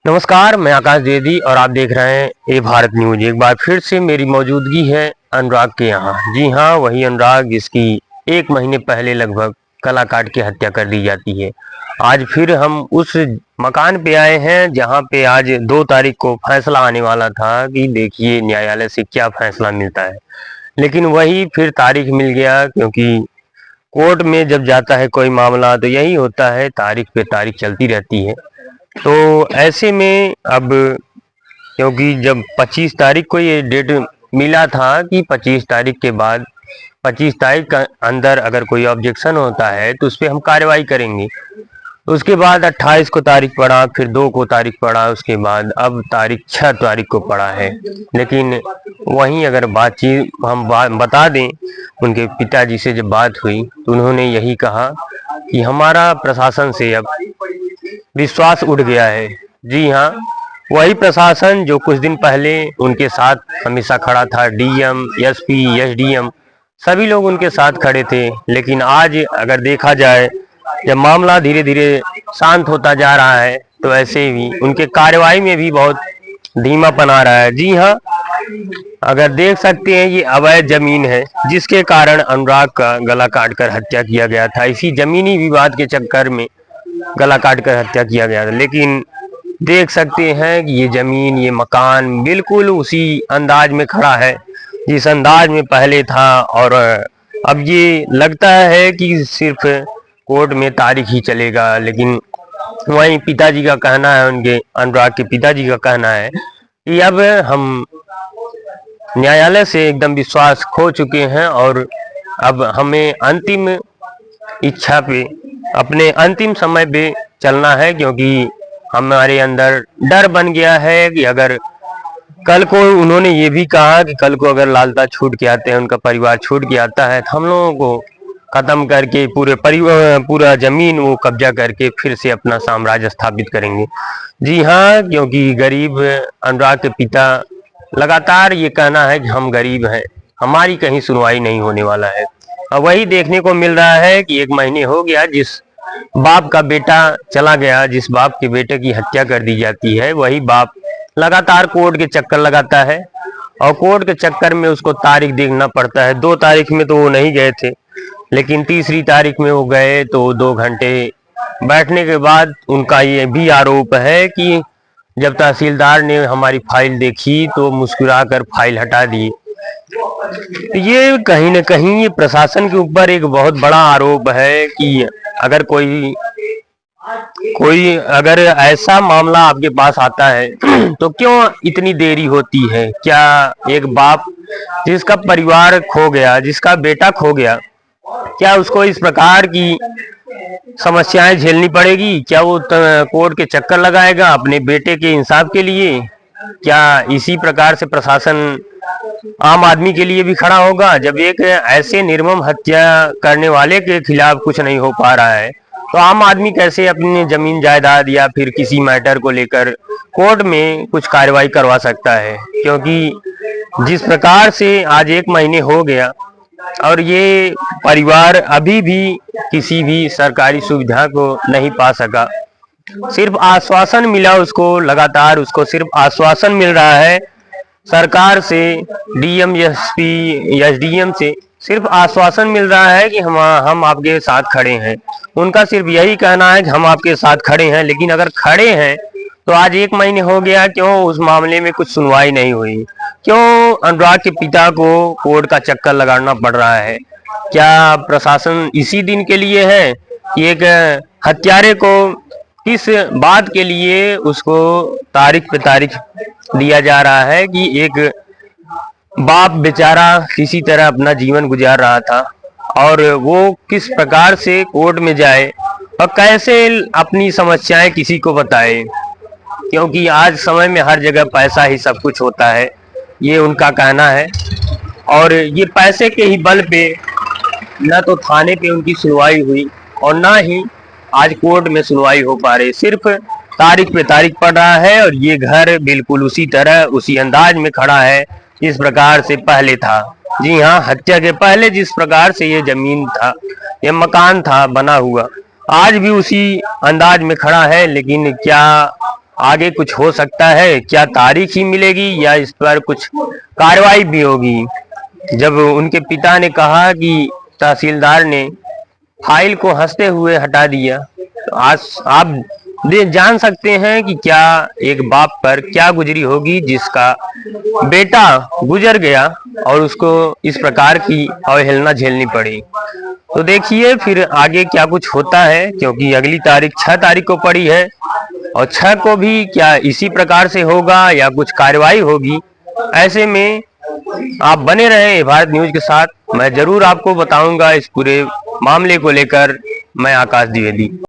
नमस्कार, मैं आकाश द्विवेदी और आप देख रहे हैं ए भारत न्यूज। एक बार फिर से मेरी मौजूदगी है अनुराग के यहाँ। जी हाँ, वही अनुराग जिसकी 1 महीने पहले लगभग गला काट के हत्या कर दी जाती है। आज फिर हम उस मकान पे आए हैं जहाँ पे आज 2 तारीख को फैसला आने वाला था कि देखिए न्यायालय से क्या फैसला मिलता है। लेकिन वही फिर तारीख मिल गया, क्योंकि कोर्ट में जब जाता है कोई मामला तो यही होता है, तारीख पे तारीख चलती रहती है। तो ऐसे में अब, क्योंकि जब 25 तारीख को ये डेट मिला था कि 25 तारीख के बाद 25 तारीख का अंदर अगर कोई ऑब्जेक्शन होता है तो उस पर हम कार्रवाई करेंगे। उसके बाद 28 को तारीख पड़ा, फिर 2 को तारीख पड़ा, उसके बाद अब तारीख 6 तारीख को पड़ा है। लेकिन वहीं अगर बातचीत हम बता दें, उनके पिताजी से जब बात हुई तो उन्होंने यही कहा कि हमारा प्रशासन से अब विश्वास उठ गया है। जी हाँ, वही प्रशासन जो कुछ दिन पहले उनके साथ हमेशा खड़ा था। डीएम, एसपी, एसडीएम सभी लोग उनके साथ खड़े थे। लेकिन आज अगर देखा जाए, जब मामला धीरे धीरे शांत होता जा रहा है तो ऐसे ही उनके कार्रवाई में भी बहुत धीमापन आ रहा है। जी हाँ, अगर देख सकते हैं ये अवैध जमीन है जिसके कारण अनुराग का गला काटकर हत्या किया गया था। इसी जमीनी विवाद के चक्कर में गला काट कर हत्या किया गया था। लेकिन देख सकते हैं कि ये जमीन, ये मकान बिल्कुल उसी अंदाज में खड़ा है जिस अंदाज में पहले था। और अब ये लगता है कि सिर्फ कोर्ट में तारीख ही चलेगा। लेकिन वहीं पिताजी का कहना है, उनके अनुराग के पिताजी का कहना है कि अब हम न्यायालय से एकदम विश्वास खो चुके हैं और अब हमें अंतिम इच्छा पे, अपने अंतिम समय पे चलना है। क्योंकि हमारे अंदर डर बन गया है कि अगर कल को, उन्होंने ये भी कहा कि कल को अगर लालता छूट के आते हैं, उनका परिवार छूट के आता है तो हम लोगों को खत्म करके पूरा जमीन वो कब्जा करके फिर से अपना साम्राज्य स्थापित करेंगे। जी हाँ, क्योंकि गरीब अनुराग के पिता लगातार ये कहना है कि हम गरीब हैं, हमारी कहीं सुनवाई नहीं होने वाला है। अब वही देखने को मिल रहा है कि 1 महीने हो गया जिस बाप का बेटा चला गया, जिस बाप के बेटे की हत्या कर दी जाती है, वही बाप लगातार कोर्ट के चक्कर लगाता है और कोर्ट के चक्कर में उसको तारीख देखना पड़ता है। 2 तारीख में तो वो नहीं गए थे, लेकिन तीसरी तारीख में वो गए तो 2 घंटे बैठने के बाद उनका ये भी आरोप है कि जब तहसीलदार ने हमारी फाइल देखी तो मुस्कुराकर फाइल हटा दी। ये कहीं न कहीं ये प्रशासन के ऊपर एक बहुत बड़ा आरोप है कि अगर कोई अगर ऐसा मामला आपके पास आता है तो क्यों इतनी देरी होती है। क्या एक बाप जिसका परिवार खो गया, जिसका बेटा खो गया, क्या उसको इस प्रकार की समस्याएं झेलनी पड़ेगी? क्या वो कोर्ट के चक्कर लगाएगा अपने बेटे के इंसाफ के लिए? क्या इसी प्रकार से प्रशासन आम आदमी के लिए भी खड़ा होगा? जब एक ऐसे निर्मम हत्या करने वाले के खिलाफ कुछ नहीं हो पा रहा है तो आम आदमी कैसे अपनी जमीन जायदाद या फिर किसी मैटर को लेकर कोर्ट में कुछ कार्रवाई करवा सकता है? क्योंकि जिस प्रकार से आज 1 महीने हो गया और ये परिवार अभी भी किसी भी सरकारी सुविधा को नहीं पा सका। सिर्फ आश्वासन मिला उसको, लगातार उसको सिर्फ आश्वासन मिल रहा है सरकार से, डीएम, एसपी, एसडीएम से सिर्फ आश्वासन मिल रहा है कि हम आपके साथ खड़े हैं। उनका सिर्फ यही कहना है कि हम आपके साथ खड़े हैं। लेकिन अगर खड़े हैं तो आज 1 महीने हो गया, क्यों उस मामले में कुछ सुनवाई नहीं हुई? क्यों अनुराग के पिता को कोर्ट का चक्कर लगाना पड़ रहा है? क्या प्रशासन इसी दिन के लिए है कि एक हत्यारे को किस बात के लिए उसको तारीख पे तारीख दिया जा रहा है कि एक बाप बेचारा किसी तरह अपना जीवन गुजार रहा था और वो किस प्रकार से कोर्ट में जाए और कैसे अपनी समस्याएं किसी को बताए? क्योंकि आज समय में हर जगह पैसा ही सब कुछ होता है, ये उनका कहना है। और ये पैसे के ही बल पे न तो थाने पे उनकी सुनवाई हुई और ना ही आज कोर्ट में सुनवाई हो पा रही। सिर्फ तारीख पे तारीख पड़ रहा है और ये घर बिल्कुल उसी तरह, उसी अंदाज में खड़ा है जिस प्रकार से पहले था। जी हाँ, हत्या के पहले जिस प्रकार से ये जमीन था, ये मकान था बना हुआ, आज भी उसी अंदाज में खड़ा है। लेकिन क्या आगे कुछ हो सकता है? क्या तारीख ही मिलेगी या इस पर कुछ कार्रवाई भी होगी? जब उनके पिता ने कहा कि तहसीलदार ने फाइल को हंसते हुए हटा दिया, तो आज आप जान सकते हैं कि क्या एक बाप पर क्या गुजरी होगी जिसका बेटा गुजर गया और उसको इस प्रकार की अवहेलना झेलनी पड़ी। तो देखिए फिर आगे क्या कुछ होता है, क्योंकि अगली तारीख 6 तारीख को पड़ी है और 6 को भी क्या इसी प्रकार से होगा या कुछ कार्रवाई होगी। ऐसे में आप बने रहें भारत न्यूज के साथ, मैं जरूर आपको बताऊंगा इस पूरे मामले को लेकर। मैं आकाश द्विवेदी।